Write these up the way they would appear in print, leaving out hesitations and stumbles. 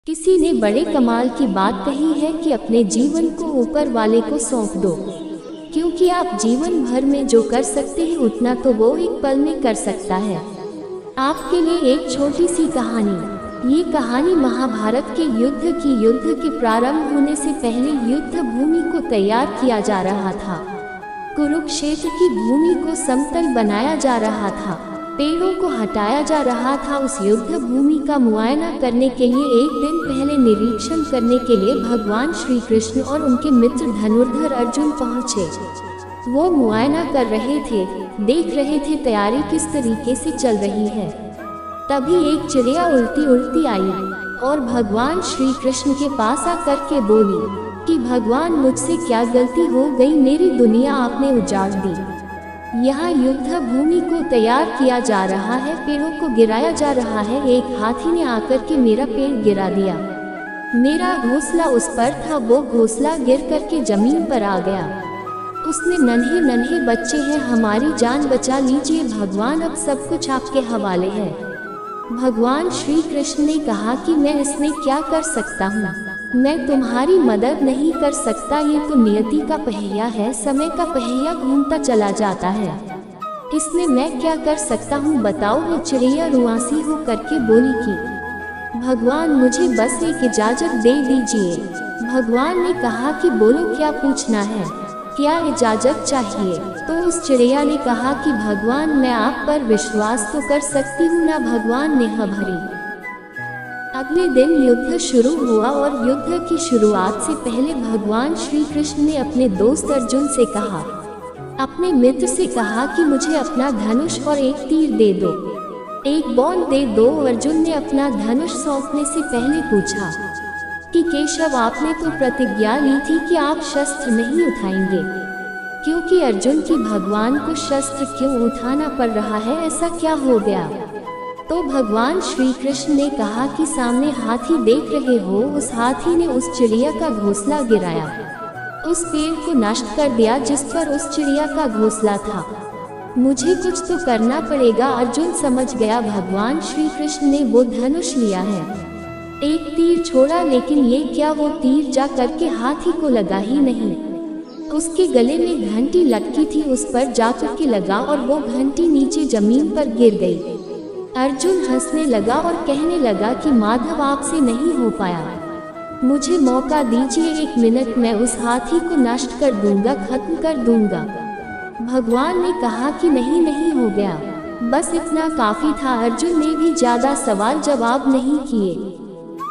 किसी ने बड़े कमाल की बात कही है कि अपने जीवन को ऊपर वाले को सौंप दो, क्योंकि आप जीवन भर में जो कर सकते हैं उतना तो वो एक पल में कर सकता है। आपके लिए एक छोटी सी कहानी। ये कहानी महाभारत के युद्ध के प्रारंभ होने से पहले युद्ध भूमि को तैयार किया जा रहा था। कुरुक्षेत्र की भूमि को समतल बनाया जा रहा था, पेड़ों को हटाया जा रहा था। उस युद्ध भूमि का मुआयना करने के लिए एक दिन पहले निरीक्षण करने के लिए भगवान श्री कृष्ण और उनके मित्र धनुर्धर अर्जुन पहुँचे। वो मुआयना कर रहे थे, देख रहे थे तैयारी किस तरीके से चल रही है। तभी एक चिड़िया उड़ती उड़ती आई और भगवान श्री कृष्ण के पास आकर के बोली कि भगवान, मुझसे क्या गलती हो गई, मेरी दुनिया आपने उजाड़ दी। यहाँ युद्ध भूमि को तैयार किया जा रहा है, पेड़ों को गिराया जा रहा है। एक हाथी ने आकर के मेरा पेड़ गिरा दिया। मेरा घोंसला उस पर था, वो घोंसला गिर करके जमीन पर आ गया। उसने नन्हे नन्हे बच्चे हैं, हमारी जान बचा लीजिए भगवान, अब सब कुछ आपके हवाले है। भगवान श्री कृष्ण ने कहा कि मैं इसमें क्या कर सकता हूँ, मैं तुम्हारी मदद नहीं कर सकता, ये तो नियति का पहिया है, समय का पहिया घूमता चला जाता है, इसमें मैं क्या कर सकता हूँ बताओ। वो चिड़िया रुआसी हो करके बोली कि भगवान, मुझे बस एक इजाजत दे दीजिए। भगवान ने कहा कि बोलो, क्या पूछना है, क्या इजाजत चाहिए। तो उस चिड़िया ने कहा कि भगवान, मैं आप पर विश्वास तो कर सकती हूँ ना। भगवान ने हाँ भरी। अगले दिन युद्ध शुरू हुआ और युद्ध की शुरुआत से पहले भगवान श्री कृष्ण ने अपने दोस्त अर्जुन से कहा, अपने मित्र से कहा कि मुझे अपना धनुष और एक तीर दे दो, एक बॉल दे दो। अर्जुन ने अपना धनुष सौंपने से पहले पूछा कि केशव, आपने तो प्रतिज्ञा ली थी कि आप शस्त्र नहीं उठाएंगे, क्योंकि अर्जुन की भगवान को शस्त्र क्यों उठाना पड़ रहा है, ऐसा क्या हो गया। तो भगवान श्री कृष्ण ने कहा कि सामने हाथी देख रहे हो, उस हाथी ने उस चिड़िया का घोंसला गिराया, उस पेड़ को नष्ट कर दिया जिस पर उस चिड़िया का घोंसला था। मुझे कुछ तो करना पड़ेगा। अर्जुन समझ गया भगवान श्री कृष्ण ने वो धनुष लिया है, एक तीर छोड़ा, लेकिन ये क्या, वो तीर जा करके हाथी को लगा ही नहीं। उसके गले में घंटी लटकी थी, उस पर जा करके लगा और वो घंटी नीचे जमीन पर गिर गई। अर्जुन हंसने लगा और कहने लगा कि माधव, आपसे नहीं हो पाया, मुझे मौका दीजिए, 1 मिनट, मैं उस हाथी को नष्ट कर दूंगा, खत्म कर दूंगा। भगवान ने कहा कि नहीं नहीं हो गया, बस इतना काफी था। अर्जुन ने भी ज्यादा सवाल जवाब नहीं किए।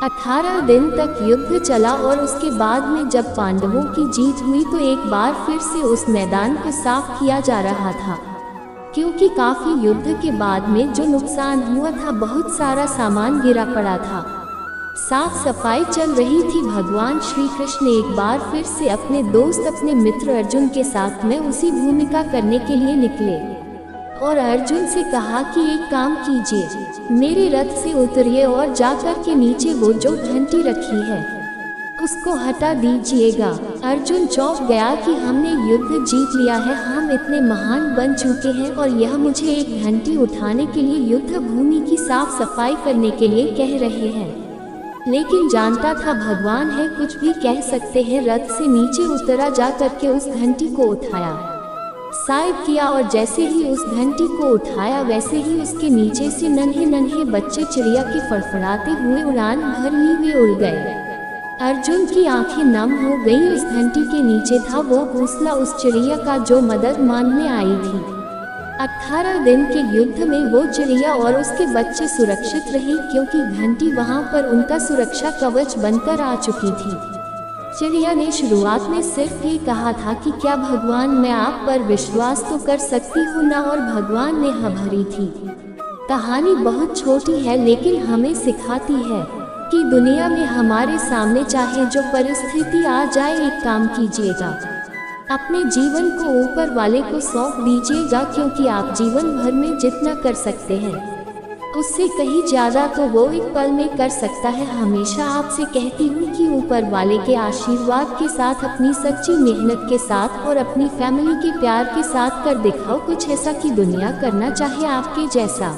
18 दिन तक युद्ध चला और उसके बाद में जब पांडवों की जीत हुई तो एक बार फिर से उस मैदान को साफ किया जा रहा था, क्योंकि काफी युद्ध के बाद में जो नुकसान हुआ था, बहुत सारा सामान गिरा पड़ा था, साफ सफाई चल रही थी। भगवान श्री कृष्ण एक बार फिर से अपने दोस्त, अपने मित्र अर्जुन के साथ में उसी भूमिका करने के लिए निकले और अर्जुन से कहा कि एक काम कीजिए, मेरे रथ से उतरिए और जाकर के नीचे वो जो घंटी रखी है उसको हटा दीजिएगा। अर्जुन चौंक गया कि हमने युद्ध जीत लिया है, हम इतने महान बन चुके हैं और यह मुझे एक घंटी उठाने के लिए, युद्ध भूमि की साफ सफाई करने के लिए कह रहे हैं। लेकिन जानता था भगवान है, कुछ भी कह सकते हैं। रथ से नीचे उतरा, जा करके उस घंटी को उठाया, साइड किया और जैसे ही उस घंटी को उठाया वैसे ही उसके नीचे से नन्हे नन्हे बच्चे चिड़िया के फड़फड़ाते हुए उड़ान भर ली हुए उड़ गए। अर्जुन की आंखें नम हो गई। उस घंटी के नीचे था वो घोंसला उस चिड़िया का जो मदद मांगने आई थी। 18 दिन के युद्ध में वो चिड़िया और उसके बच्चे सुरक्षित रहे, क्योंकि घंटी वहां पर उनका सुरक्षा कवच बनकर आ चुकी थी। चिड़िया ने शुरुआत में सिर्फ ये कहा था कि क्या भगवान, मैं आप पर विश्वास तो कर सकती हूँ ना, और भगवान ने हाँ भरी थी। कहानी बहुत छोटी है लेकिन हमें सिखाती है कि दुनिया में हमारे सामने चाहे जो परिस्थिति आ जाए, एक काम कीजिएगा, अपने जीवन को ऊपर वाले को सौंप दीजिएगा, क्योंकि आप जीवन भर में जितना कर सकते हैं उससे कहीं ज्यादा तो वो एक पल में कर सकता है। हमेशा आपसे कहती हूँ कि ऊपर वाले के आशीर्वाद के साथ, अपनी सच्ची मेहनत के साथ और अपनी फैमिली के प्यार के साथ कर दिखाओ कुछ ऐसा कि दुनिया करना चाहे आपके जैसा।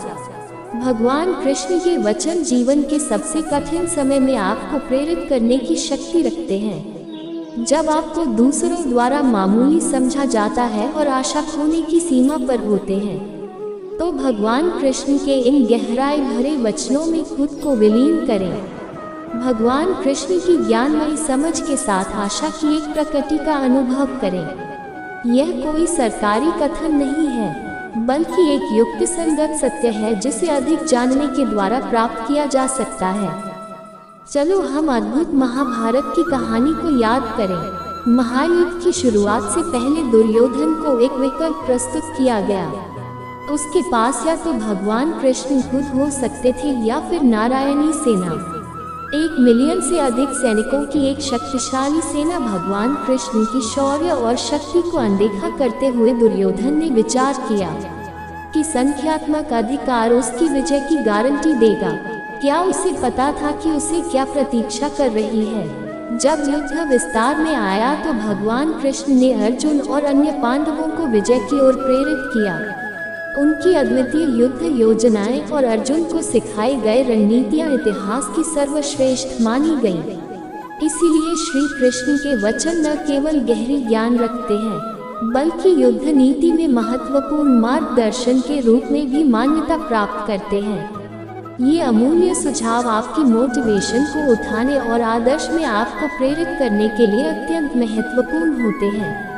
भगवान कृष्ण के वचन जीवन के सबसे कठिन समय में आपको प्रेरित करने की शक्ति रखते हैं। जब आपको दूसरों द्वारा मामूली समझा जाता है और आशा खोने की सीमा पर होते हैं, तो भगवान कृष्ण के इन गहराई भरे वचनों में खुद को विलीन करें। भगवान कृष्ण की ज्ञानमयी समझ के साथ आशा की एक प्रकृति का अनुभव करें। यह कोई सरकारी कथन नहीं है, बल्कि एक युक्ति संगत सत्य है जिसे अधिक जानने के द्वारा प्राप्त किया जा सकता है। चलो हम अद्भुत महाभारत की कहानी को याद करें। महायुद्ध की शुरुआत से पहले दुर्योधन को एक विकल्प प्रस्तुत किया गया। उसके पास या तो भगवान कृष्ण खुद हो सकते थे या फिर नारायणी सेना। 1 मिलियन से अधिक सैनिकों की एक शक्तिशाली सेना। भगवान कृष्ण की शौर्य और शक्ति को अनदेखा करते हुए दुर्योधन ने विचार किया कि संख्यात्मक अधिकार उसकी विजय की गारंटी देगा। क्या उसे पता था कि उसे क्या प्रतीक्षा कर रही है? जब युद्ध विस्तार में आया तो भगवान कृष्ण ने अर्जुन और अन्य पांडवों को विजय की ओर प्रेरित किया। उनकी अद्वितीय युद्ध योजनाएं और अर्जुन को सिखाई गए रणनीतियां इतिहास की सर्वश्रेष्ठ मानी गईं। इसीलिए श्री कृष्ण के वचन न केवल गहरी ज्ञान रखते हैं, बल्कि युद्ध नीति में महत्वपूर्ण मार्गदर्शन के रूप में भी मान्यता प्राप्त करते हैं। ये अमूल्य सुझाव आपकी मोटिवेशन को उठाने और आदर्श में आपको प्रेरित करने के लिए अत्यंत महत्वपूर्ण होते हैं।